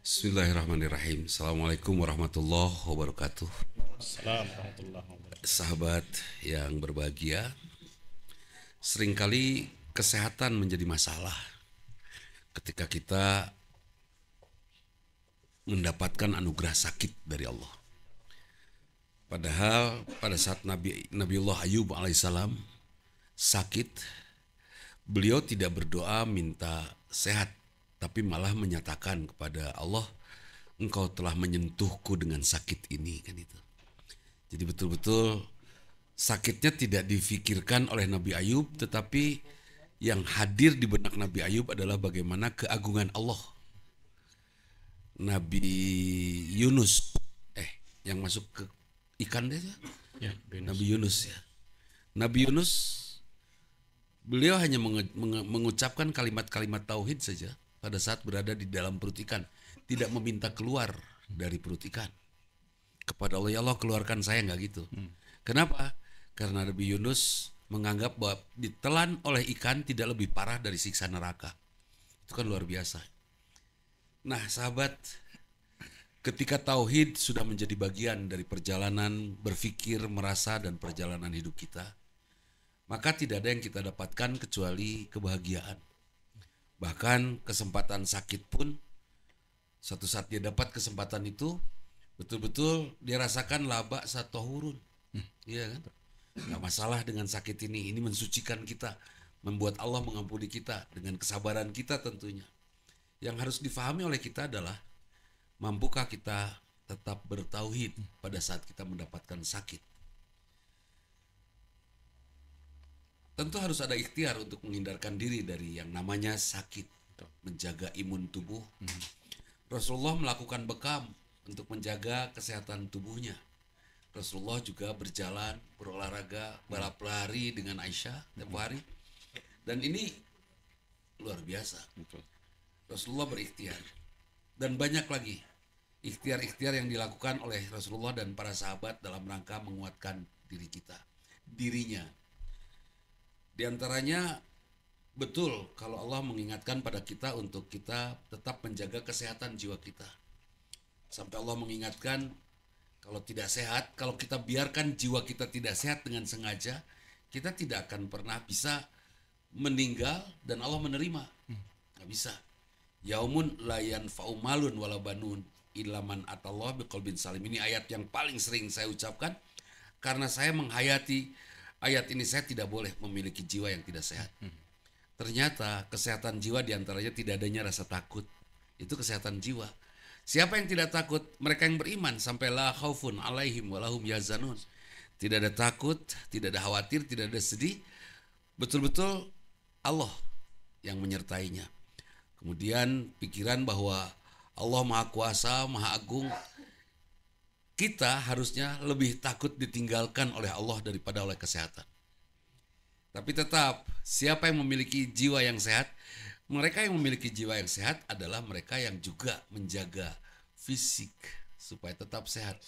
Bismillahirrahmanirrahim. Assalamualaikum warahmatullahi wabarakatuh. Assalamualaikum warahmatullahi wabarakatuh. Sahabat yang berbahagia, seringkali kesehatan menjadi masalah ketika kita mendapatkan anugerah sakit dari Allah. Padahal pada saat Nabiullah Ayub alaihissalam sakit, beliau tidak berdoa minta sehat, tapi malah menyatakan kepada Allah, engkau telah menyentuhku dengan sakit ini, kan itu. Jadi betul-betul sakitnya tidak difikirkan oleh Nabi Ayub, tetapi yang hadir di benak Nabi Ayub adalah bagaimana keagungan Allah. Nabi Yunus, yang masuk ke ikan deh ya. Nabi Yunus ya. Nabi Yunus, beliau hanya mengucapkan kalimat-kalimat tauhid saja pada saat berada di dalam perut ikan, tidak meminta keluar dari perut ikan. Kepada Allah, ya Allah keluarkan saya, nggak gitu. Kenapa? Karena Nabi Yunus menganggap bahwa ditelan oleh ikan tidak lebih parah dari siksa neraka. Itu kan luar biasa. Nah sahabat, ketika tauhid sudah menjadi bagian dari perjalanan berpikir, merasa, dan perjalanan hidup kita, maka tidak ada yang kita dapatkan kecuali kebahagiaan. Bahkan kesempatan sakit pun, satu saat dia dapat kesempatan itu, betul-betul dia rasakan laba satohurun. Iya kan? Gak masalah dengan sakit ini mensucikan kita, membuat Allah mengampuni kita dengan kesabaran kita tentunya. Yang harus difahami oleh kita adalah, mampukah kita tetap bertauhid pada saat kita mendapatkan sakit? Tentu harus ada ikhtiar untuk menghindarkan diri dari yang namanya sakit, menjaga imun tubuh. Rasulullah melakukan bekam untuk menjaga kesehatan tubuhnya. Rasulullah juga berjalan, berolahraga, balap lari dengan Aisyah tiap hari. Dan ini luar biasa. Rasulullah berikhtiar. Dan banyak lagi ikhtiar-ikhtiar yang dilakukan oleh Rasulullah dan para sahabat dalam rangka menguatkan dirinya. Di antaranya, betul kalau Allah mengingatkan pada kita untuk kita tetap menjaga kesehatan jiwa kita. Sampai Allah mengingatkan, kalau tidak sehat, kalau kita biarkan jiwa kita tidak sehat dengan sengaja, kita tidak akan pernah bisa meninggal dan Allah menerima. Nggak bisa. Yaumun la yanfa'u malun wala banun illa man atallah biqalbin salim. Ini ayat yang paling sering saya ucapkan karena saya menghayati ayat ini. Saya tidak boleh memiliki jiwa yang tidak sehat. Ternyata kesehatan jiwa diantaranya tidak adanya rasa takut. Itu kesehatan jiwa. Siapa yang tidak takut? Mereka yang beriman. Sampai la khaufun alaihim walahum yazanun. Tidak ada takut, tidak ada khawatir, tidak ada sedih. Betul-betul Allah yang menyertainya. Kemudian pikiran bahwa Allah Maha Kuasa, Maha Agung. Kita harusnya lebih takut ditinggalkan oleh Allah daripada oleh kesehatan. Tapi tetap, siapa yang memiliki jiwa yang sehat? Mereka yang memiliki jiwa yang sehat adalah mereka yang juga menjaga fisik supaya tetap sehat.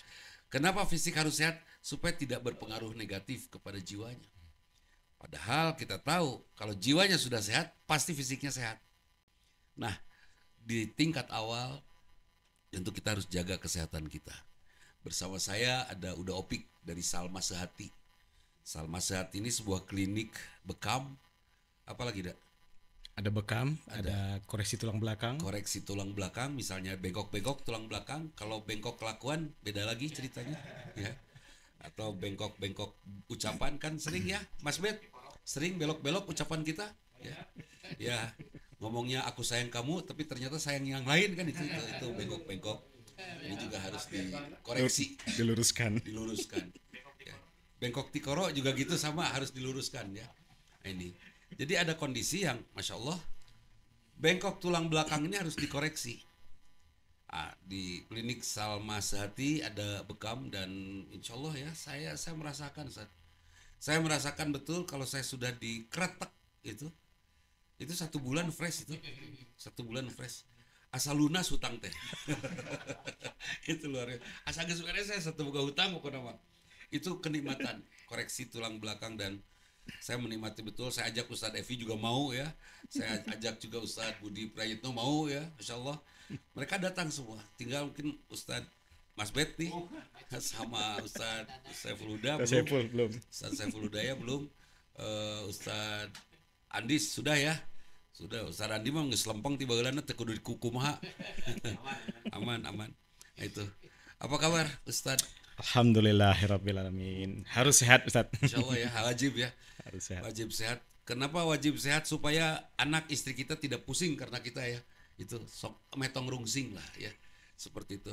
Kenapa fisik harus sehat? Supaya tidak berpengaruh negatif kepada jiwanya. Padahal kita tahu kalau jiwanya sudah sehat, pasti fisiknya sehat. Nah, di tingkat awal tentu kita harus jaga kesehatan kita. Bersama saya ada Uda Opik dari Salma Sehati. Salma Sehati ini sebuah klinik bekam. Apa lagi, Dak? Ada bekam, ada koreksi tulang belakang. Koreksi tulang belakang, misalnya bengkok-bengkok tulang belakang. Kalau bengkok kelakuan beda lagi ceritanya, ya. Atau bengkok-bengkok ucapan kan sering ya, Mas Bet. Sering belok-belok ucapan kita, ya. Ya, ngomongnya aku sayang kamu, tapi ternyata sayang yang lain kan itu bengkok-bengkok. Ini juga harus dikoreksi, Diluruskan. Ya. Bengkok tikoro juga gitu sama, harus diluruskan ya. Nah, ini. Jadi ada kondisi yang Masya Allah, bengkok tulang belakang ini harus dikoreksi. Di klinik Salma Sehati ada bekam dan insya Allah ya saya merasakan saya merasakan betul kalau saya sudah dikretek itu 1 bulan fresh itu 1 bulan fresh asal lunas hutang teh. Itu luar biasa. Asal geus saya satu boga hutang pokoknya mah. Itu kenikmatan koreksi tulang belakang dan Saya menikmati betul. Saya ajak Ustadz Evi juga mau ya. Saya ajak juga Ustadz Budi Prayitno mau ya. Insya Allah. Mereka datang semua. Tinggal mungkin Ustadz Mas Bet nih sama Ustadz Saiful Huda belum. Ustadz Saiful Hudaya belum. Ustadz Andis sudah ya. Sudah Ustadz Andi mah geus lempeng ti baheulana teu kudu dikukumaha. Aman. Nah, itu. Apa kabar Ustadz? Alhamdulillahirabbil alamin. Harus sehat Ustaz. Insyaallah ya, wajib ya. Harus sehat. Wajib sehat. Kenapa wajib sehat? Supaya anak istri kita tidak pusing karena kita ya. Itu sok metong rungsing lah ya. Seperti itu.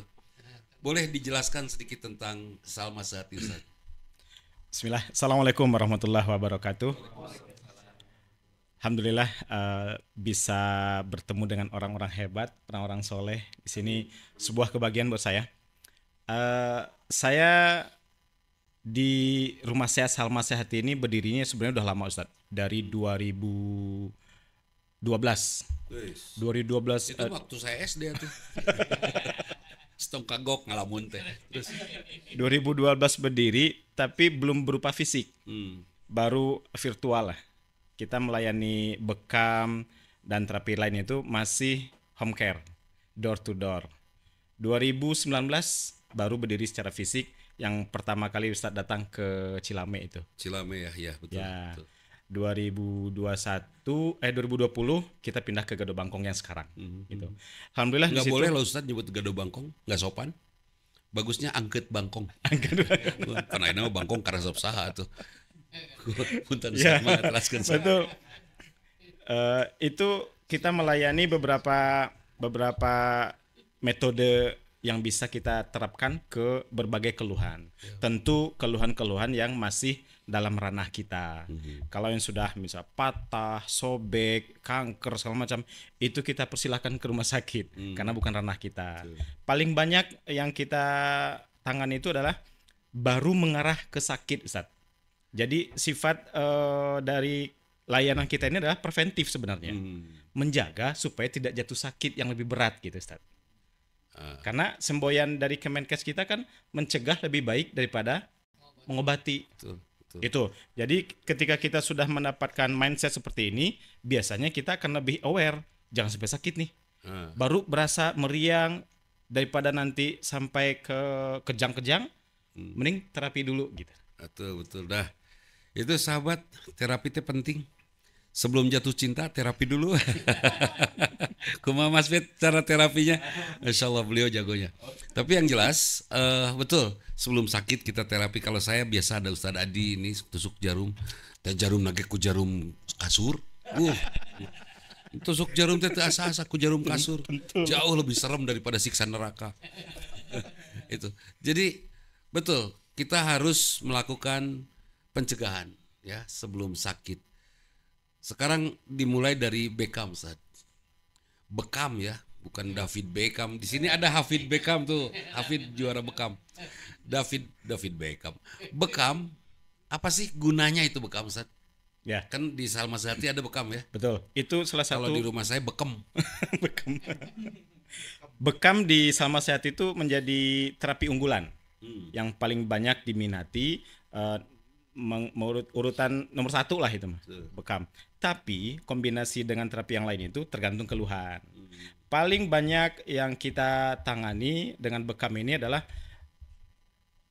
Boleh dijelaskan sedikit tentang Salma Sehati Ustaz? Bismillah. Assalamualaikum warahmatullahi wabarakatuh. Alhamdulillah bisa bertemu dengan orang-orang hebat, orang-orang soleh. Di sini sebuah kebahagiaan buat saya. Saya di rumah sehat Salma Sehati ini berdirinya sebenarnya udah lama Ustaz. Dari 2012. 2012 itu waktu saya SD tuh. Setong kagok ngalamun teh. Terus 2012 berdiri tapi belum berupa fisik. Baru virtual lah. Kita melayani bekam dan terapi lain itu masih home care, door to door. 2019 baru berdiri secara fisik, yang pertama kali Ustadz datang ke Cilame itu. Cilame ya betul. Ya, betul. 2020 kita pindah ke Gado Bangkong yang sekarang. Gitu. Alhamdulillah nggak boleh loh Ustadz nyebut Gado Bangkong, nggak sopan. Bagusnya Angket Bangkong. Karena ini Bangkong karena sop saha tuh. Punten ya, teraskeun. Betul. Itu kita melayani beberapa metode yang bisa kita terapkan ke berbagai keluhan. Tentu keluhan-keluhan yang masih dalam ranah kita. Kalau yang sudah misal patah, sobek, kanker segala macam, itu kita persilahkan ke rumah sakit karena bukan ranah kita. Paling banyak yang kita tangani itu adalah baru mengarah ke sakit, Ustaz. Jadi sifat dari layanan kita ini adalah preventif sebenarnya. Menjaga supaya tidak jatuh sakit yang lebih berat gitu, Ustaz. Karena semboyan dari Kemenkes kita kan mencegah lebih baik daripada mengobati. Betul. Itu. Jadi ketika kita sudah mendapatkan mindset seperti ini, biasanya kita akan lebih aware, jangan sampai sakit nih. Baru berasa meriang daripada nanti sampai ke kejang-kejang, mending terapi dulu gitu. Betul. Dah. Itu sahabat, terapi itu penting. Sebelum jatuh cinta, terapi dulu. Kumaha Mas Bet cara terapinya? Insya Allah beliau jagonya. Tapi yang jelas, betul. Sebelum sakit kita terapi. Kalau saya biasa ada Ustadz Adi ini tusuk jarum. Dan jarum nage ku jarum kasur. Tusuk jarum teh asa-asa ku jarum kasur. Jauh lebih serem daripada siksa neraka. Itu. Jadi betul, kita harus melakukan pencegahan ya sebelum sakit. Sekarang dimulai dari Beckham, Ustaz. Beckham ya, bukan David Beckham. Di sini ada Hafid Beckham tuh, Hafid juara Beckham. David Beckham. Beckham, apa sih gunanya itu Beckham, Ustaz? Ya. Kan di Salma Sehati ada Beckham ya. Betul. Itu salah satu. Kalau di rumah saya Beckham. Beckham di Salma Sehati itu menjadi terapi unggulan yang paling banyak diminati. Urutan nomor 1 lah itu mah, Beckham. Tapi kombinasi dengan terapi yang lain itu tergantung keluhan. Paling banyak yang kita tangani dengan Beckham ini adalah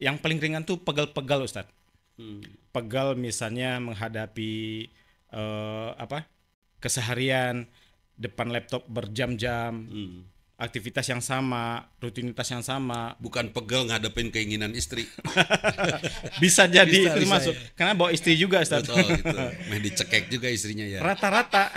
yang paling ringan tuh pegal-pegal, Ustadz. Pegal misalnya menghadapi keseharian depan laptop berjam-jam. Aktivitas yang sama, rutinitas yang sama. Bukan pegel ngadepin keinginan istri. Bisa jadi bisa, itu masuk. Ya. Karena bawa istri juga, Ustaz. Betul, gitu. Main dicekek juga istrinya ya. Rata-rata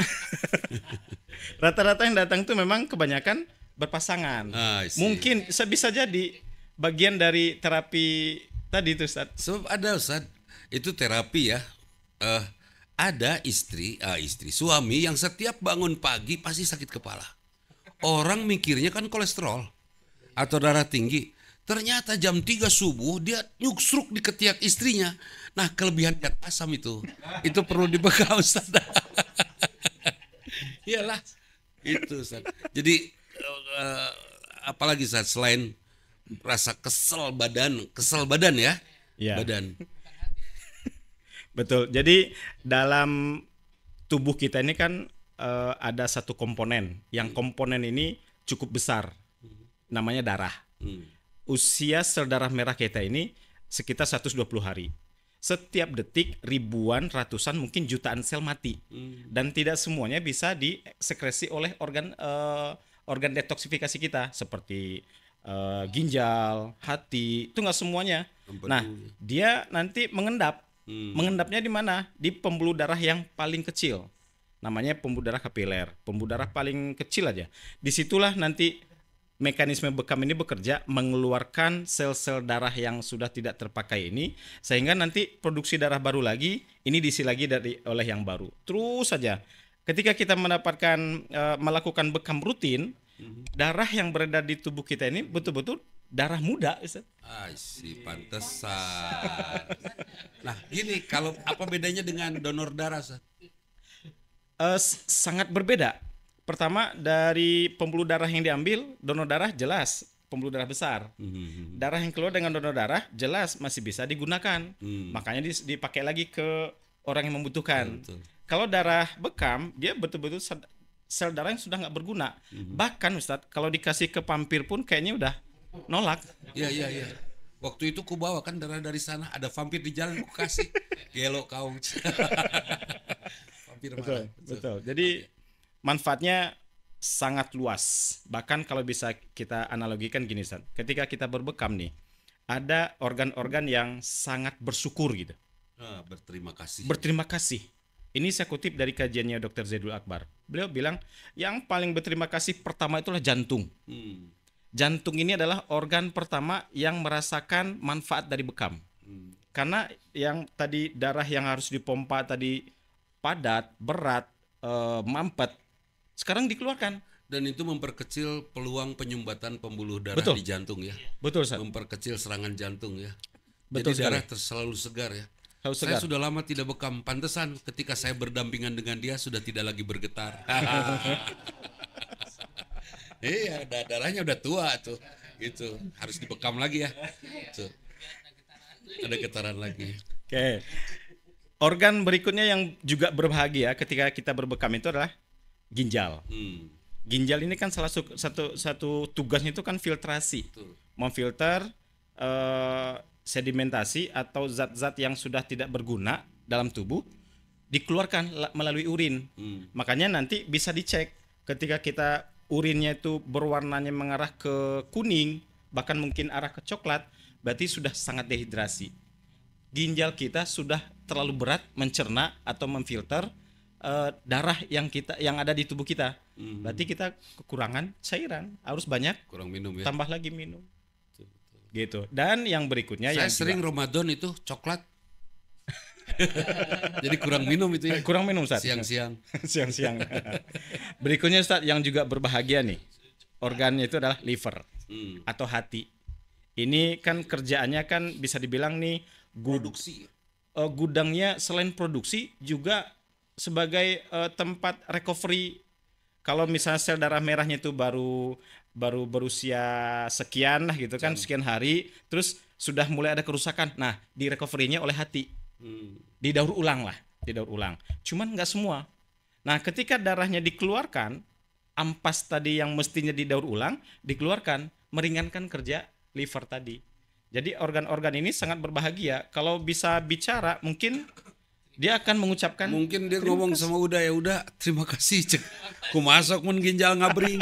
yang datang tuh memang kebanyakan berpasangan. Mungkin bisa jadi bagian dari terapi tadi tuh, Ustaz. So, ada Ustaz, itu terapi ya. Ada suami yang setiap bangun pagi pasti sakit kepala. Orang mikirnya kan kolesterol atau darah tinggi. Ternyata jam 3 subuh dia nyuksruk di ketiak istrinya. Nah, kelebihan zat asam itu perlu dibekal, Ustaz. Iyalah, itu Ustaz. Jadi apalagi Ustaz selain rasa kesel badan ya? Ya. Badan. Betul. Jadi dalam tubuh kita ini kan ada satu komponen. Yang komponen ini cukup besar. Namanya darah. Usia sel darah merah kita ini sekitar 120 hari. Setiap detik ribuan, ratusan, mungkin jutaan sel mati. Dan tidak semuanya bisa disekresi oleh organ detoksifikasi kita seperti ginjal, hati, itu nggak semuanya. Nah, dia nanti mengendap. Mengendapnya di mana? Di pembuluh darah yang paling kecil. Namanya pembuluh darah kapiler. Pembuluh darah paling kecil aja. Disitulah nanti mekanisme bekam ini bekerja mengeluarkan sel-sel darah yang sudah tidak terpakai ini, sehingga nanti produksi darah baru lagi, ini diisi lagi oleh yang baru. Terus saja. Ketika kita melakukan bekam rutin, darah yang beredar di tubuh kita ini betul-betul darah muda, Ustaz. Pantesan. Nah, gini, kalau apa bedanya dengan donor darah, Ustaz? Sangat berbeda. Pertama, dari pembuluh darah yang diambil, donor darah jelas pembuluh darah besar. Darah yang keluar dengan donor darah jelas masih bisa digunakan. Makanya dipakai lagi ke orang yang membutuhkan. Kalau darah bekam, dia betul-betul sel darah yang sudah nggak berguna. Bahkan Ustadz, kalau dikasih ke pampir pun kayaknya udah nolak. Iya. Waktu itu ku bawa kan darah dari sana, ada vampir di jalan, ku kasih. Gelo kau. Betul. Jadi manfaatnya sangat luas. Bahkan kalau bisa kita analogikan gini, Ustaz. Ketika kita berbekam nih, ada organ-organ yang sangat bersyukur gitu. Berterima kasih. Ini saya kutip dari kajiannya Dr. Zaidul Akbar. Beliau bilang, yang paling berterima kasih pertama itulah jantung. Jantung ini adalah organ pertama yang merasakan manfaat dari bekam. Karena yang tadi darah yang harus dipompa tadi padat, berat, mampet, sekarang dikeluarkan. Dan itu memperkecil peluang penyumbatan pembuluh darah di jantung ya. Betul, Ustaz. Memperkecil serangan jantung ya. Betul. Jadi darah selalu segar ya. Saya sudah lama tidak bekam. Pantesan ketika saya berdampingan dengan dia sudah tidak lagi bergetar. Iya, darahnya udah tua tuh. Gitu. Harus dibekam lagi ya. Tuh. Ada getaran lagi. Oke. Organ berikutnya yang juga berbahagia ketika kita berbekam itu adalah ginjal. Ginjal ini kan salah satu tugasnya itu kan filtrasi. Memfilter sedimentasi atau zat-zat yang sudah tidak berguna dalam tubuh dikeluarkan melalui urin. Makanya nanti bisa dicek ketika kita urinnya itu berwarnanya mengarah ke kuning, bahkan mungkin arah ke coklat, berarti sudah sangat dehidrasi. Ginjal kita sudah terlalu berat mencerna atau memfilter darah yang ada di tubuh kita. Berarti kita kekurangan cairan, harus banyak kurang minum ya. Tambah lagi minum. Gitu. Dan yang berikutnya saya sering Ramadan itu coklat. Jadi kurang minum itu ya. Kurang minum, Ustaz. Siang-siang. Siang-siang. Berikutnya, Ustaz, yang juga berbahagia nih. Organnya itu adalah liver atau hati. Ini kan kerjaannya kan bisa dibilang nih produksi. Gudangnya selain produksi juga sebagai tempat recovery. Kalau misalnya sel darah merahnya itu baru berusia sekian lah gitu kan, sekian hari, terus sudah mulai ada kerusakan. Nah, di recovery-nya oleh hati. Didaur ulang. Cuman nggak semua. Nah, ketika darahnya dikeluarkan, ampas tadi yang mestinya didaur ulang dikeluarkan, meringankan kerja liver tadi. Jadi organ-organ ini sangat berbahagia. Kalau bisa bicara, mungkin dia akan mengucapkan. Mungkin dia ngomong sama udah terima kasih cek. Ku masuk mun ginjal ngabring.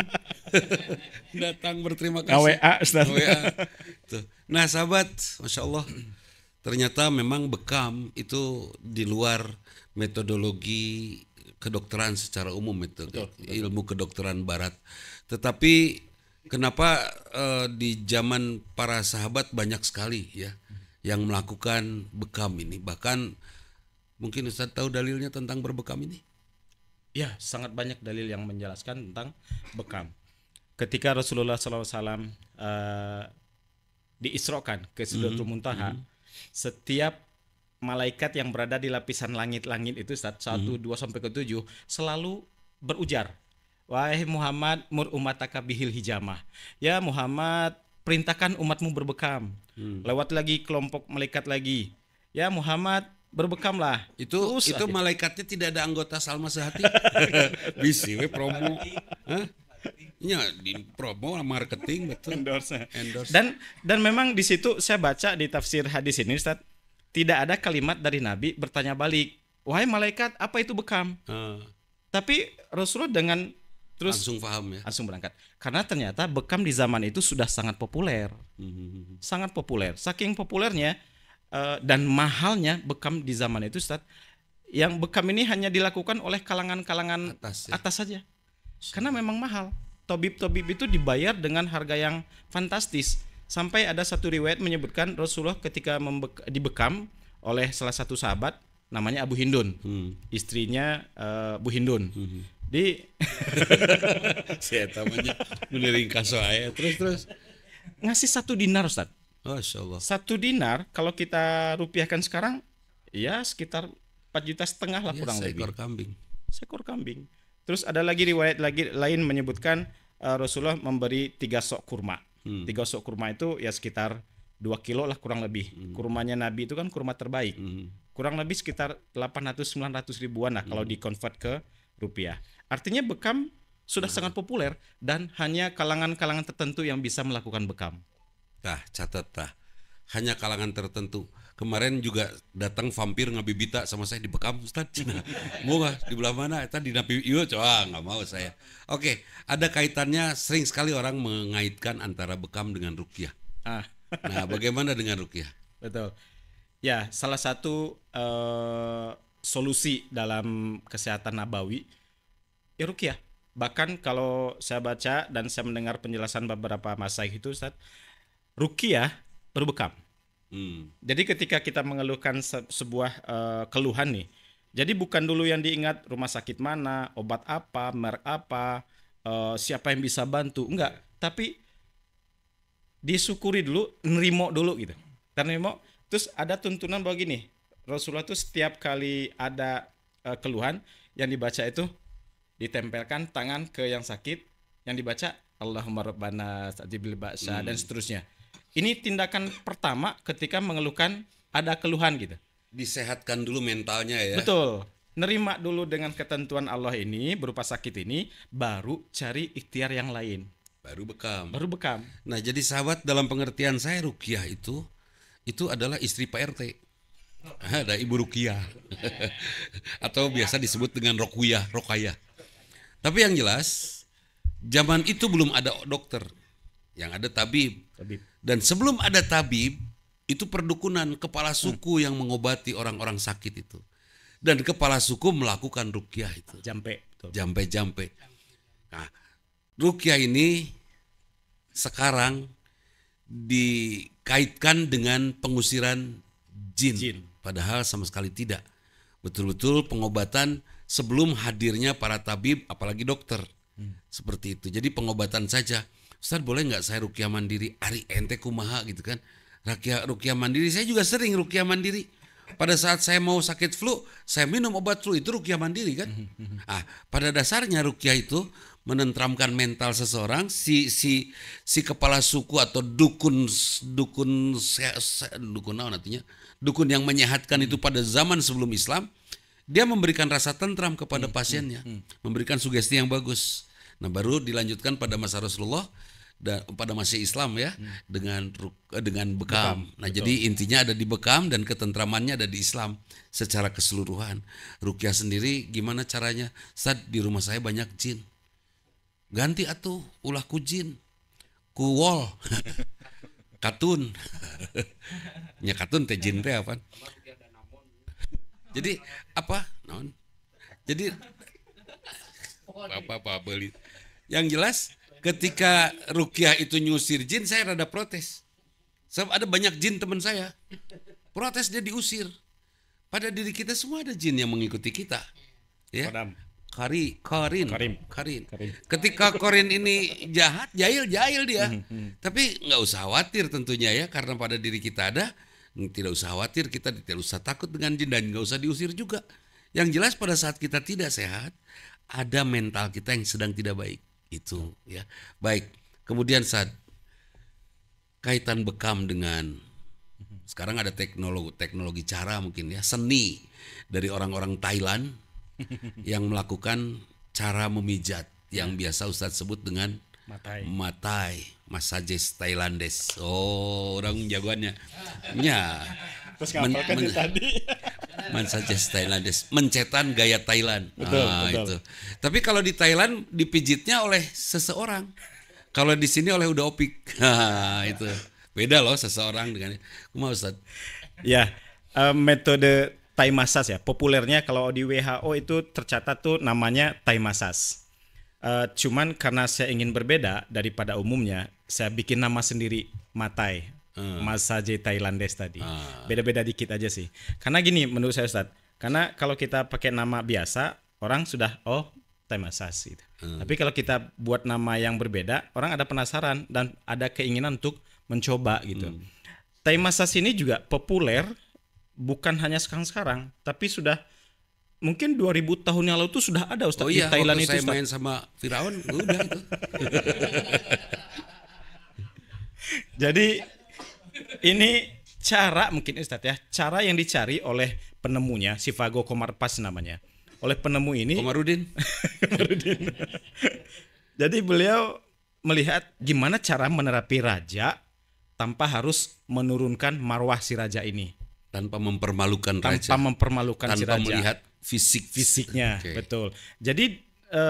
Datang berterima kasih. WA, Ustaz. Tuh. Nah, sahabat, Masya Allah, ternyata memang bekam itu di luar metodologi kedokteran secara umum, ilmu kedokteran barat. Tetapi kenapa di zaman para sahabat banyak sekali ya yang melakukan bekam ini. Bahkan mungkin Ustaz tahu dalilnya tentang berbekam ini? Ya, sangat banyak dalil yang menjelaskan tentang bekam. Ketika Rasulullah SAW diisrokan ke Sidratul Muntaha, setiap malaikat yang berada di lapisan langit-langit itu 1, 2 sampai ke 7 selalu berujar, wahai Muhammad, mur umataka bihil hijamah. Ya Muhammad, perintahkan umatmu berbekam. Lewat lagi kelompok malaikat lagi. Ya Muhammad, berbekam lah. Itu Terus aja. malaikatnya tidak ada anggota Salma Sehati. Bisi we promo. Hah? Nya di promo marketing betul. Endorse. Endorse. Dan memang di situ saya baca di tafsir hadis ini Ustaz, tidak ada kalimat dari Nabi bertanya balik, "Wahai malaikat, apa itu bekam?" Tapi Rasulullah dengan terus Langsung paham ya. langsung berangkat. Karena ternyata bekam di zaman itu sudah sangat populer. Sangat populer. Saking populernya dan mahalnya bekam di zaman itu Ustaz, yang bekam ini hanya dilakukan oleh kalangan-kalangan Atas ya. atas saja. Karena memang mahal. Tobib-tobib itu dibayar dengan harga yang fantastis. Sampai ada satu riwayat menyebutkan Rasulullah ketika dibekam oleh salah satu sahabat namanya Abu Hindun. Istrinya Bu Hindun. Di Saya tamanya meneringkas wae. Terus. ngasih 1 dinar Ustaz. Masya Allah. 1 dinar kalau kita rupiahkan sekarang ya sekitar 4,5 juta lah kurang lebih. Seekor kambing. Seekor kambing. Terus ada lagi riwayat lain menyebutkan Rasulullah memberi 3 sok kurma. 3 sok kurma itu ya sekitar 2 kilo lah kurang lebih. Kurmanya Nabi itu kan kurma terbaik. Kurang lebih sekitar 800-900 ribuan lah kalau dikonvert ke rupiah. Artinya bekam sudah sangat populer dan hanya kalangan-kalangan tertentu yang bisa melakukan bekam. Catat hanya kalangan tertentu. Kemarin juga datang vampir ngabibita sama saya dibekam Ustaz. Mau nggak di belah mana? Tadi di napi iya coba nggak mau saya. Oke, ada kaitannya sering sekali orang mengaitkan antara bekam dengan ruqyah. Nah, bagaimana dengan ruqyah? Betul. Ya, salah satu solusi dalam kesehatan nabawi ya ruqyah. Bahkan kalau saya baca dan saya mendengar penjelasan beberapa masyayikh itu Ustaz, ruqyah berbekam. Jadi ketika kita mengeluhkan sebuah keluhan nih, jadi bukan dulu yang diingat rumah sakit mana, obat apa, merek apa, siapa yang bisa bantu, enggak. Tapi disyukuri dulu, nerimo dulu gitu. Nerimo, terus ada tuntunan begini, Rasulullah tuh setiap kali ada keluhan yang dibaca itu ditempelkan tangan ke yang sakit, yang dibaca Allahumma rabbana sa'jibil ba'sa dan seterusnya. Ini tindakan pertama ketika mengeluhkan ada keluhan gitu. Disehatkan dulu mentalnya ya. Betul. Nerima dulu dengan ketentuan Allah ini berupa sakit ini, baru cari ikhtiar yang lain. Baru bekam. Nah, jadi sahabat, dalam pengertian saya ruqyah itu adalah istri Pak RT. Ada Ibu Ruqyah. Atau biasa disebut dengan Rokayah. Tapi yang jelas zaman itu belum ada dokter. Yang ada tabib. Dan sebelum ada tabib, itu perdukunan kepala suku yang mengobati orang-orang sakit itu. Dan kepala suku melakukan ruqyah itu. Jampe. Nah, ruqyah ini sekarang dikaitkan dengan pengusiran jin. Padahal sama sekali tidak. Betul-betul pengobatan sebelum hadirnya para tabib, apalagi dokter. Seperti itu. Jadi pengobatan saja. Ustaz, boleh nggak saya ruqyah mandiri? Ari ente kumaha gitu kan. Ruqyah mandiri, saya juga sering ruqyah mandiri. Pada saat saya mau sakit flu, saya minum obat flu, itu ruqyah mandiri kan. Pada dasarnya ruqyah itu menenteramkan mental seseorang. Si kepala suku atau dukun artinya dukun yang menyehatkan itu pada zaman sebelum Islam, dia memberikan rasa tentram kepada pasiennya, memberikan sugesti yang bagus. Nah, baru dilanjutkan pada masa Rasulullah dan pada masa Islam ya, dengan bekam. Nah, betul. Jadi intinya ada di bekam dan ketentramannya ada di Islam secara keseluruhan. Ruqyah sendiri gimana caranya? Ustaz, di rumah saya banyak jin. Ganti atuh ulah ku jin. Ku wol. Katun. Nya katun teh jin teh apa? Jadi apa? Non. Jadi apa beli. Yang jelas ketika ruqyah itu nyusir jin, saya rada protes. Sebab ada banyak jin teman saya. Protes, dia diusir. Pada diri kita semua ada jin yang mengikuti kita. Ya. Korin. Ketika Korin ini jahat, jahil dia. Tapi nggak usah khawatir tentunya ya, karena pada diri kita ada. Tidak usah khawatir, kita tidak usah takut dengan jin dan nggak usah diusir juga. Yang jelas pada saat kita tidak sehat, ada mental kita yang sedang tidak baik. Itu ya. Baik. Kemudian saat kaitan bekam dengan Sekarang ada teknologi cara mungkin ya, seni dari orang-orang Thailand yang melakukan cara memijat yang biasa Ustadz sebut dengan matai, massages Thailandes. Oh, orang jagoannya. Ya. Terus ngapalkan tadi. Massages Thailandes, mencetan gaya Thailand. Betul. Itu. Tapi kalau di Thailand dipijitnya oleh seseorang. Kalau di sini oleh udah opik. Itu. Beda loh seseorang dengan kumaha Ustaz. Ya, metode Thai massage ya. Populernya kalau di WHO itu tercatat tuh namanya Thai massage. Cuman karena saya ingin berbeda daripada umumnya, saya bikin nama sendiri, Matai, Massage Thailandes tadi. Beda-beda dikit aja sih. Karena gini menurut saya Ustadz, karena kalau kita pakai nama biasa, orang sudah Thai massage gitu. Tapi kalau kita buat nama yang berbeda, orang ada penasaran dan ada keinginan untuk mencoba gitu. Thai massage ini juga populer bukan hanya sekarang, tapi sudah mungkin 2000 tahun yang lalu itu sudah ada Ustaz di Thailand itu. Saya main sama Firaun udah itu. Jadi ini cara mungkin Ustaz ya, cara yang dicari oleh penemunya si Vago Komarpas namanya. Oleh penemu ini Komarudin. Jadi beliau melihat gimana cara menerapi raja tanpa harus menurunkan marwah si raja ini. Tanpa mempermalukan raja. Tanpa mempermalukan si raja. Tanpa melihat fisiknya. Betul. Jadi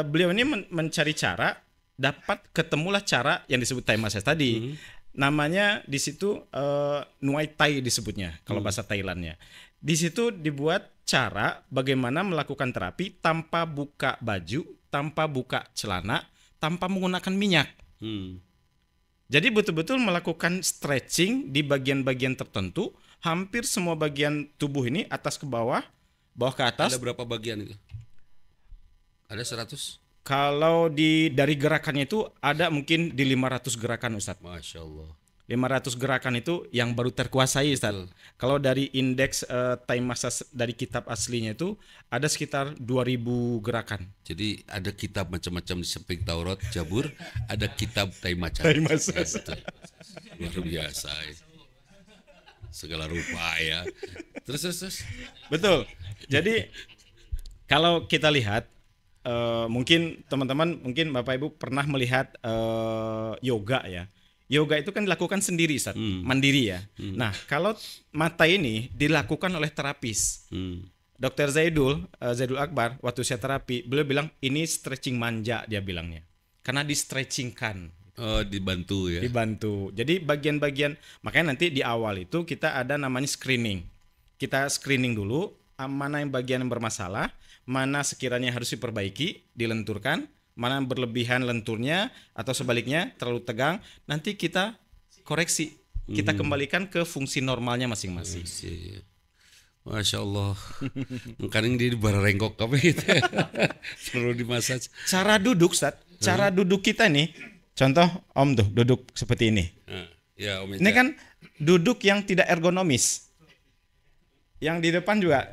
beliau ini mencari cara, dapat ketemulah cara yang disebut Thai massage tadi. Namanya di situ Nuai Thai disebutnya kalau bahasa Thailandnya. Di situ dibuat cara bagaimana melakukan terapi tanpa buka baju, tanpa buka celana, tanpa menggunakan minyak. Jadi betul-betul melakukan stretching di bagian-bagian tertentu, hampir semua bagian tubuh ini atas ke bawah ke atas. Ada berapa bagian itu? Ada 100? Kalau dari gerakannya itu ada mungkin di 500 gerakan Ustaz. Masya Allah. 500 gerakan itu yang baru terkuasai Ustaz. Kalau dari indeks Thai massage dari kitab aslinya itu ada sekitar 2000 gerakan. Jadi ada kitab macam-macam di samping Taurat, Jabur, ada kitab Thai massage. Ya, luar biasa ya. Segala rupa ya. Terus. Betul. Jadi kalau kita lihat mungkin teman-teman, mungkin Bapak Ibu pernah melihat yoga ya. Yoga itu kan dilakukan sendiri Ustaz, mandiri ya. Nah, kalau mata ini dilakukan oleh terapis. Dr. Zaidul Akbar waktu saya terapi, beliau bilang ini stretching manja dia bilangnya. Karena di stretchingkan. Oh, dibantu ya. Dibantu. Jadi bagian-bagian, makanya nanti di awal itu kita ada namanya screening. Kita screening dulu mana yang bagian yang bermasalah, mana sekiranya harus diperbaiki, dilenturkan, mana yang berlebihan lenturnya atau sebaliknya terlalu tegang, nanti kita koreksi. Kita kembalikan ke fungsi normalnya masing-masing. Masya Allah. Kadang dia di bararengkok apa gitu. Perlu dimasaj. Cara duduk, Ustaz. Cara duduk kita nih. Contoh Om tuh duduk seperti ini. Ya, Om ini kan duduk yang tidak ergonomis. Yang di depan juga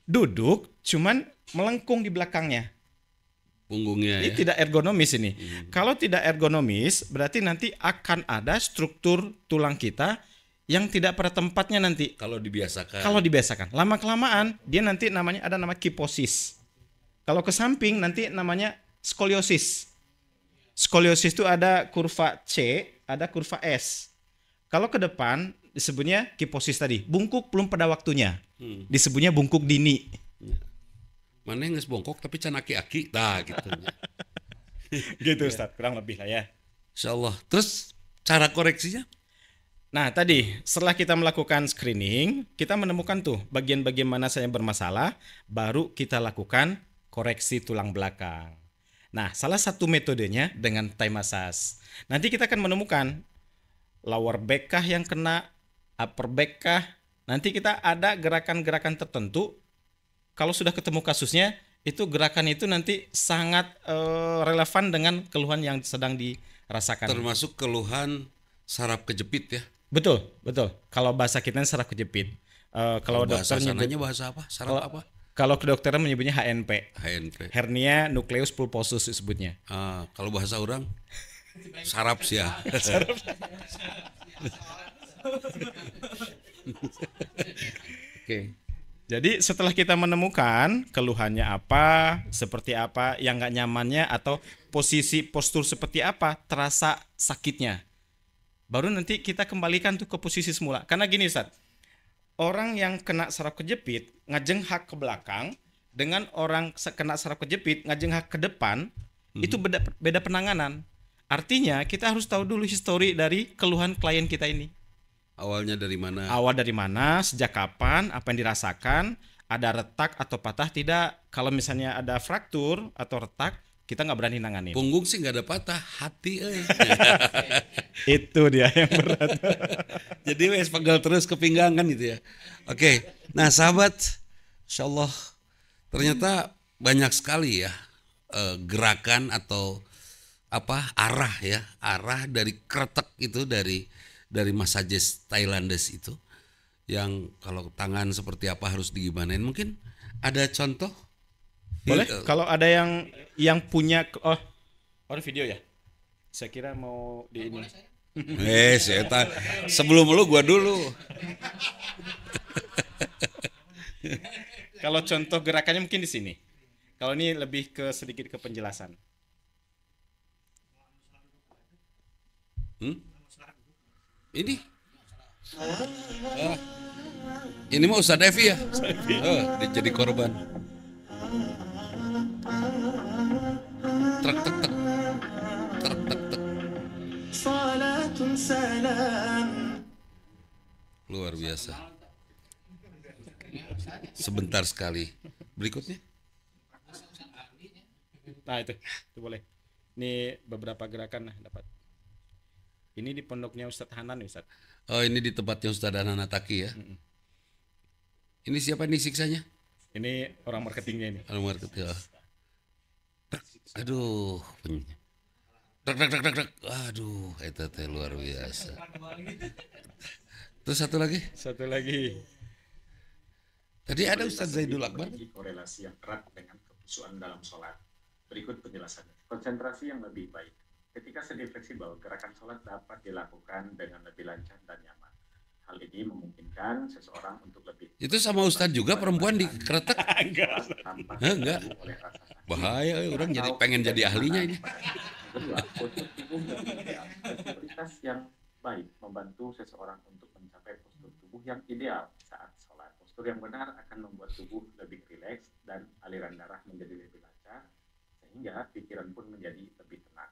duduk cuman melengkung di belakangnya. Punggungnya ini ya. Tidak ergonomis ini. Kalau tidak ergonomis berarti nanti akan ada struktur tulang kita yang tidak pada tempatnya nanti. Kalau dibiasakan. Lama-kelamaan dia nanti ada nama kiposis. Kalau ke samping nanti namanya skoliosis. Skoliosis itu ada kurva C, ada kurva S. Kalau ke depan disebutnya kiposis tadi. Bungkuk belum pada waktunya. Disebutnya bungkuk dini. Mana yang bongkok tapi can aki-aki. Nah gitu. Gitu Ustaz, kurang lebih lah ya. Insyaallah. Terus cara koreksinya? Nah tadi setelah kita melakukan screening, kita menemukan tuh bagian-bagian mana saja yang bermasalah, baru kita lakukan koreksi tulang belakang. Nah salah satu metodenya dengan Thai massage. Nanti kita akan menemukan lower back kah yang kena, upper back kah. Nanti kita ada gerakan-gerakan tertentu. Kalau sudah ketemu kasusnya, itu gerakan itu nanti sangat relevan dengan keluhan yang sedang dirasakan. Termasuk keluhan saraf kejepit ya. Betul. Kalau bahasa kita saraf kejepit. Kalau bahasa dokter sananya bahasa apa? Saraf apa? Kalau kedokteran menyebutnya HNP. Hernia nucleus pulposus disebutnya. Kalau bahasa orang saraf sih ya. Oke. Jadi setelah kita menemukan keluhannya apa, seperti apa, yang nggak nyamannya atau postur seperti apa, terasa sakitnya, baru nanti kita kembalikan tuh ke posisi semula. Karena gini Ustaz, orang yang kena saraf kejepit ngajenghak ke belakang dengan orang kena saraf kejepit ngajenghak ke depan, itu beda penanganan. Artinya kita harus tahu dulu histori dari keluhan klien kita ini. Awalnya dari mana? Awal dari mana, sejak kapan, apa yang dirasakan, ada retak atau patah tidak. Kalau misalnya ada fraktur atau retak, kita nggak berani nanganin. Punggung sih nggak ada patah, hati Itu dia yang berat. Jadi wes pegal terus ke pinggang kan gitu ya. Oke. Nah sahabat, insya Allah ternyata banyak sekali ya gerakan atau arah dari kretek itu dari masajes Thailandes itu yang kalau tangan seperti apa harus digimanain. Mungkin ada contoh? Boleh? Kalau ada yang punya video ya? Saya kira mau di ini. Sebelum lu gua dulu. Kalau contoh gerakannya mungkin di sini. Kalau ini lebih sedikit ke penjelasan. Ini ini mah Ustadz Evi ya. Dia jadi korban. Trek tek tek. Trek tek tek. Luar biasa. Sebentar sekali. Berikutnya. Nah itu boleh. Ini beberapa gerakan dapat. Ini di pondoknya Ustadz Hanan ya Ustadz. Oh ini di tempatnya Ustadz Hanan Ataki ya. Ini siapa nih siksanya? Ini orang marketingnya ini. Orang marketing. Aduh. Dek. Aduh, itu teh luar biasa. Terus satu lagi? Satu lagi. Tadi ada Ustadz Zaidul Akbar. Korelasi yang erat dengan kekhusyuan dalam sholat. Berikut penjelasannya. Konsentrasi yang lebih baik. Ketika sedih fleksibel, gerakan sholat dapat dilakukan dengan lebih lancar dan nyaman. Hal ini memungkinkan seseorang untuk lebih... Itu sama Ustadz juga perempuan di kretek? Enggak. Bahaya, orang jadi pengen jadi ahlinya ini. Kedua, postur tubuh yang ideal. Fleksibilitas yang baik membantu seseorang untuk mencapai postur tubuh yang ideal saat sholat. Postur yang benar akan membuat tubuh lebih rileks dan aliran darah menjadi lebih lancar, sehingga pikiran pun menjadi lebih tenang.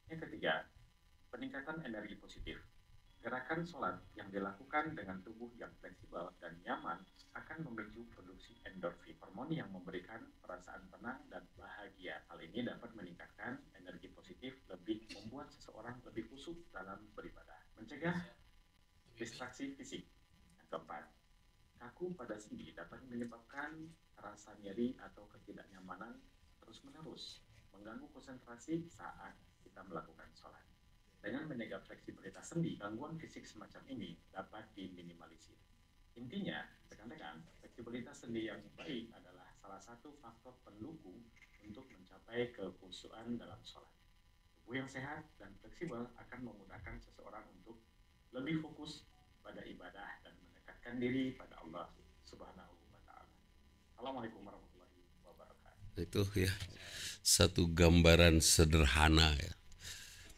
Yang ketiga, peningkatan energi positif. Gerakan sholat yang dilakukan dengan tubuh yang fleksibel dan nyaman akan memicu produksi endorfin, hormon yang memberikan perasaan tenang dan bahagia. Hal ini dapat meningkatkan energi positif, lebih membuat seseorang lebih khusyuk dalam beribadah. Mencegah distraksi fisik. Yang keempat, kaku pada sendi dapat menyebabkan rasa nyeri atau ketidaknyamanan terus-menerus, mengganggu konsentrasi saat kita melakukan sholat. Dengan menjaga fleksibilitas sendi, gangguan fisik semacam ini dapat diminimalisir. Intinya, rekan-rekan, fleksibilitas sendi yang baik adalah salah satu faktor pendukung untuk mencapai kekhusyuan dalam sholat. Tubuh yang sehat dan fleksibel akan memudahkan seseorang untuk lebih fokus pada ibadah dan mendekatkan diri pada Allah Subhanahu wa Ta'ala. Assalamualaikum warahmatullahi wabarakatuh. Itu ya satu gambaran sederhana ya,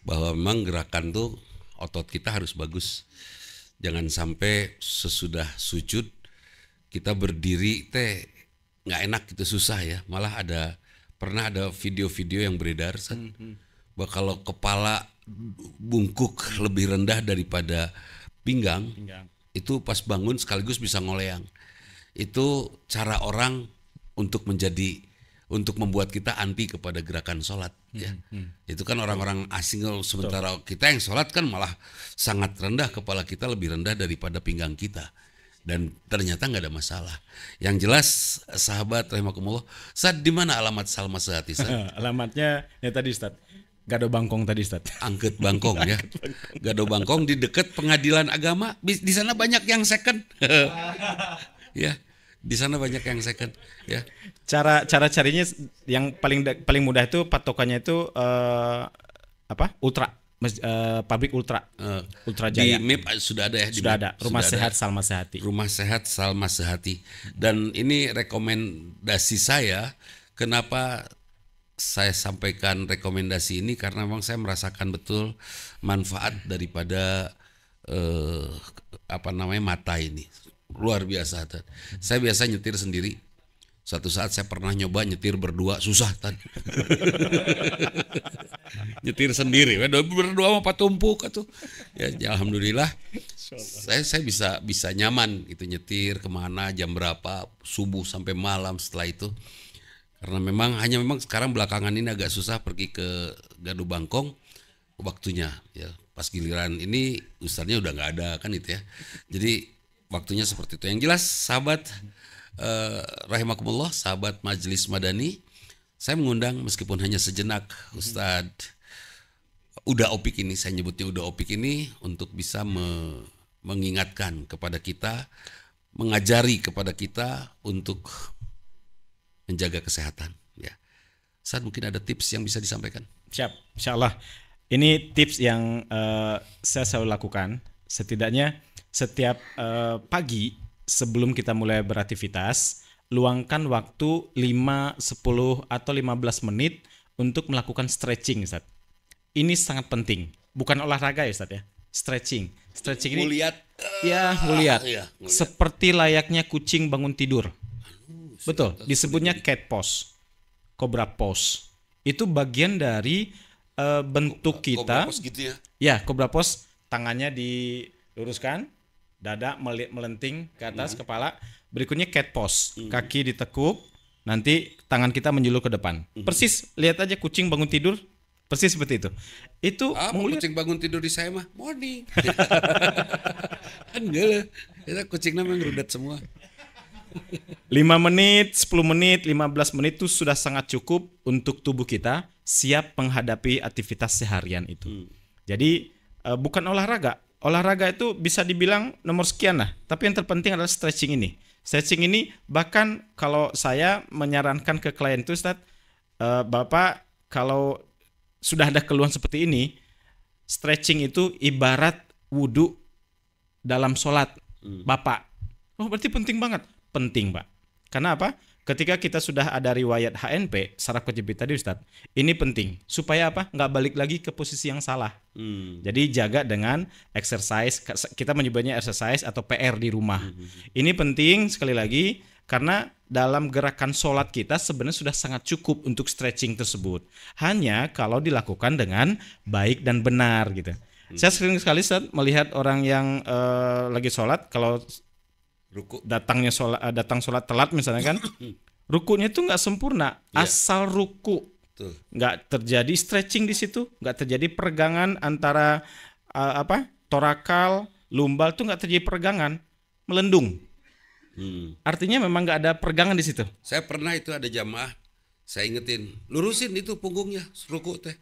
bahwa memang gerakan tuh otot kita harus bagus. Jangan sampai sesudah sujud kita berdiri nggak enak gitu, susah ya. Malah pernah ada video-video yang beredar bahwa kalau kepala bungkuk lebih rendah daripada pinggang, itu pas bangun sekaligus bisa ngoleang. Itu cara orang untuk membuat kita anti kepada gerakan sholat ya. Itu kan orang-orang asing, sementara kita yang sholat kan malah sangat rendah, kepala kita lebih rendah daripada pinggang kita, dan ternyata nggak ada masalah. Yang jelas sahabat rahimakumullah, Ustaz, di mana alamat Salma Sehati? Alamatnya ya tadi Ustaz, Gado Bangkong tadi Ustaz. Angket Bangkong ya. Gado Bangkong di dekat pengadilan agama. Di sana banyak yang second. Ya. Di sana banyak yang second ya. Cara carinya yang paling mudah itu patokannya itu ultra pabrik Ultra Di Jaya. MIP sudah ada ya? Di Sudah MIP ada Rumah sudah Sehat ada. Salma Sehati. Rumah Sehat Salma Sehati. Dan ini rekomendasi saya. Kenapa saya sampaikan rekomendasi ini? Karena memang saya merasakan betul manfaat daripada mata ini. Luar biasa. Tan. Saya biasa nyetir sendiri. Suatu saat saya pernah nyoba nyetir berdua, susah Tan. Nyetir sendiri, berdua sama Pak Tumpuk atuh. Ya alhamdulillah. Saya bisa nyaman itu nyetir kemana, jam berapa, subuh sampai malam setelah itu. Karena memang sekarang belakangan ini agak susah pergi ke Gadu Bangkong waktunya ya. Pas giliran ini ustadznya udah nggak ada kan itu ya. Jadi waktunya seperti itu. Yang jelas sahabat rahimakumullah, sahabat Majelis Madani, saya mengundang meskipun hanya sejenak Ustadz Uda Opik ini, saya nyebutnya Uda Opik ini untuk bisa mengingatkan kepada kita, mengajari kepada kita untuk menjaga kesehatan ya. Ustadz mungkin ada tips yang bisa disampaikan. Siap, insyaallah. Ini tips yang saya selalu lakukan. Setidaknya setiap pagi sebelum kita mulai beraktivitas, luangkan waktu 5, 10 atau 15 menit untuk melakukan stretching, Ustaz. Ini sangat penting. Bukan olahraga ya, Ustaz ya. Stretching. Stretching ini Muliat. muliat. Iya, muliat. Seperti layaknya kucing bangun tidur. Betul, disebutnya cat pose. Cobra pose. Itu bagian dari bentuk kita. Cobra pose gitu ya. Ya, cobra pose, tangannya diluruskan, dada melenting ke atas kepala. Berikutnya cat pose, kaki ditekuk, nanti tangan kita menjulur ke depan. Persis, lihat aja kucing bangun tidur, persis seperti itu. Itu muliat. Kucing bangun tidur di saya mah morning. Enggak lah, kita kucing namanya ngerudat semua. 5 menit, 10 menit, 15 menit itu sudah sangat cukup untuk tubuh kita siap menghadapi aktivitas seharian itu. Jadi bukan olahraga. Olahraga itu bisa dibilang nomor sekian lah. Tapi yang terpenting adalah stretching ini. Stretching ini bahkan kalau saya menyarankan ke klien itu, Ustaz, Bapak kalau sudah ada keluhan seperti ini, stretching itu ibarat wudhu dalam sholat Bapak. Oh berarti penting banget. Penting Pak. Karena apa? Ketika kita sudah ada riwayat HNP, saraf kejepit tadi Ustaz, ini penting. Supaya apa? Nggak balik lagi ke posisi yang salah. Jadi jaga dengan exercise, kita menyebutnya exercise atau PR di rumah. Ini penting sekali lagi, karena dalam gerakan sholat kita sebenarnya sudah sangat cukup untuk stretching tersebut. Hanya kalau dilakukan dengan baik dan benar gitu. Saya sering sekali Ustaz melihat orang yang lagi sholat, kalau Ruku. datang sholat telat misalnya kan, rukunya itu nggak sempurna, asal ruku, nggak terjadi stretching di situ, nggak terjadi peregangan antara torakal, lumbal tuh nggak terjadi peregangan, melendung. Artinya memang nggak ada peregangan di situ. Saya pernah itu ada jamaah, saya ingetin, lurusin itu punggungnya, ruku teh.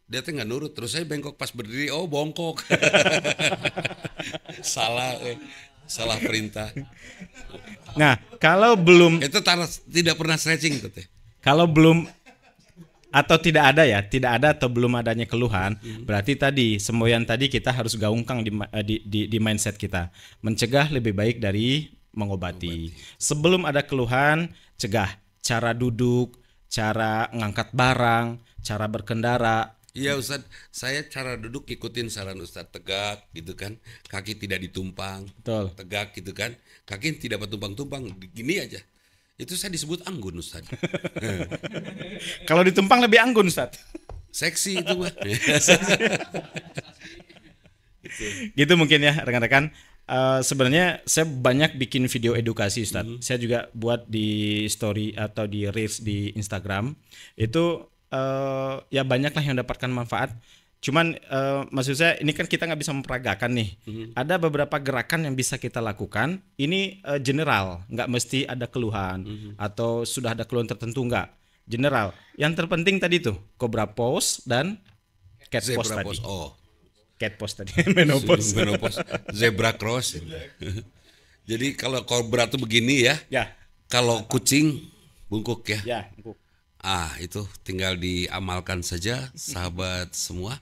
Dia teh nggak nurut, terus saya bengkok pas berdiri, oh bongkok. Salah perintah. Nah, kalau belum Itu tidak pernah stretching itu teh. Kalau belum atau tidak ada atau belum adanya keluhan, berarti tadi semboyan tadi kita harus gaungkan di mindset kita. Mencegah lebih baik dari mengobati. Sebelum ada keluhan, cegah. Cara duduk, cara ngangkat barang, cara berkendara. Iya Ustadz, saya cara duduk ikutin saran Ustadz, tegak gitu kan, kaki tidak ditumpang, Betul. tegak gitu kan, kaki tidak bertumpang-tumpang, gini aja. Itu saya disebut anggun Ustadz. Kalau ditumpang lebih anggun Ustaz. Seksi itu mah. Gitu mungkin ya rekan-rekan. Sebenarnya saya banyak bikin video edukasi Ustaz. Saya juga buat di story atau di reels di Instagram. Itu ya banyak lah yang mendapatkan manfaat. Cuman maksud saya ini kan kita nggak bisa memperagakan nih. Ada beberapa gerakan yang bisa kita lakukan. Ini general, nggak mesti ada keluhan atau sudah ada keluhan tertentu, nggak. General. Yang terpenting tadi tuh cobra pose dan cat pose Zebra tadi. pose. Oh, Cat pose tadi. Menopause. menopause. Zebra cross. Jadi kalau kobra tuh begini ya. Ya. Kalau kucing bungkuk ya. Ya. Itu tinggal diamalkan saja sahabat semua.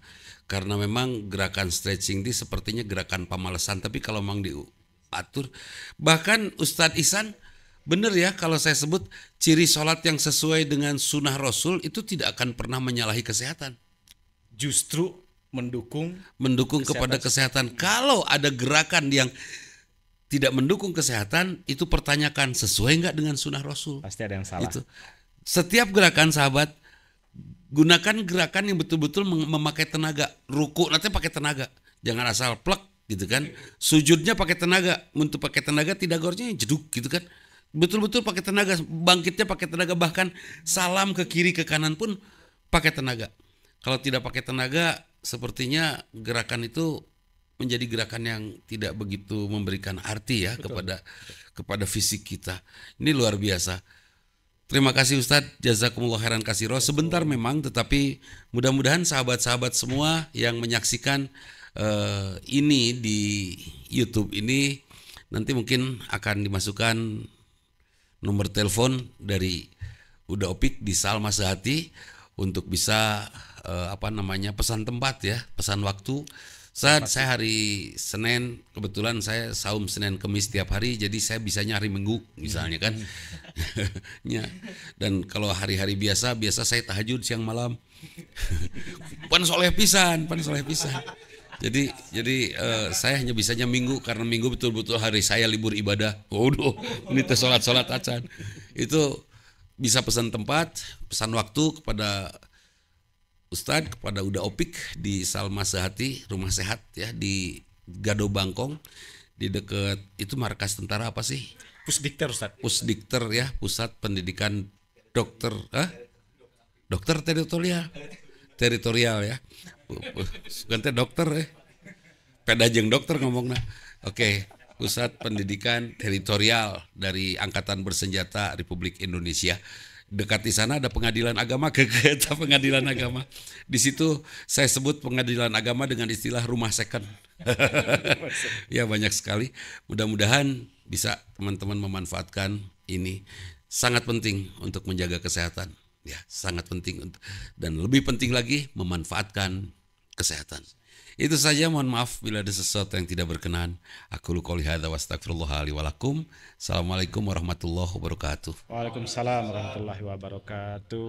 Karena memang gerakan stretching ini sepertinya gerakan pemalesan, tapi kalau memang diatur, bahkan Ustadz Ihsan benar ya kalau saya sebut ciri sholat yang sesuai dengan sunnah Rasul itu tidak akan pernah menyalahi kesehatan. Justru mendukung Kepada kesehatan. Kalau ada gerakan yang tidak mendukung kesehatan, itu pertanyakan sesuai nggak dengan sunnah Rasul. Pasti ada yang salah. Itu. Setiap gerakan sahabat, gunakan gerakan yang betul-betul memakai tenaga. Ruku nanti pakai tenaga, jangan asal plek gitu kan. Sujudnya pakai tenaga, untuk pakai tenaga tidak gornya jeduk gitu kan. Betul-betul pakai tenaga, bangkitnya pakai tenaga, bahkan salam ke kiri ke kanan pun pakai tenaga. Kalau tidak pakai tenaga, sepertinya gerakan itu menjadi gerakan yang tidak begitu memberikan arti ya kepada fisik kita. Ini luar biasa. Terima kasih Ustadz, jazakumullah khairan katsira. Sebentar memang, tetapi mudah-mudahan sahabat-sahabat semua yang menyaksikan ini di YouTube ini nanti mungkin akan dimasukkan nomor telepon dari Uda Opik di Salma Sehati untuk bisa pesan tempat ya, pesan waktu. Saat saya hari Senin, kebetulan saya saum Senin Kemis tiap hari, jadi saya bisanya hari Minggu misalnya kan. Ya. Dan kalau hari-hari biasa saya tahajud siang malam. Pan soleh pisan. Jadi saya hanya bisanya Minggu, karena Minggu betul-betul hari saya libur ibadah. Waduh, ini teh sholat acan. Itu bisa pesan tempat, pesan waktu kepada Ustadz, kepada Uda Opik di Salma Sehati, rumah sehat ya di Gado Bangkong, di dekat itu markas tentara apa sih? Pusdikter Ustadz. Pusdikter ya, Pusat Pendidikan Dokter Teritorial ya. Bukan dokter ya. Peda jeung dokter ngomongna. Oke, Pusat Pendidikan Teritorial dari Angkatan Bersenjata Republik Indonesia. Dekat di sana ada pengadilan agama, pengadilan agama. Di situ saya sebut pengadilan agama dengan istilah rumah second. Ya banyak sekali. Mudah-mudahan bisa teman-teman memanfaatkan ini. Sangat penting untuk menjaga kesehatan. Ya, sangat penting, dan lebih penting lagi memanfaatkan kesehatan. Itu saja, mohon maaf bila ada sesuatu yang tidak berkenan. Aku qouli hadza wa astaghfirullah li wa lakum. Assalamualaikum warahmatullahi wabarakatuh. Waalaikumsalam warahmatullahi wabarakatuh.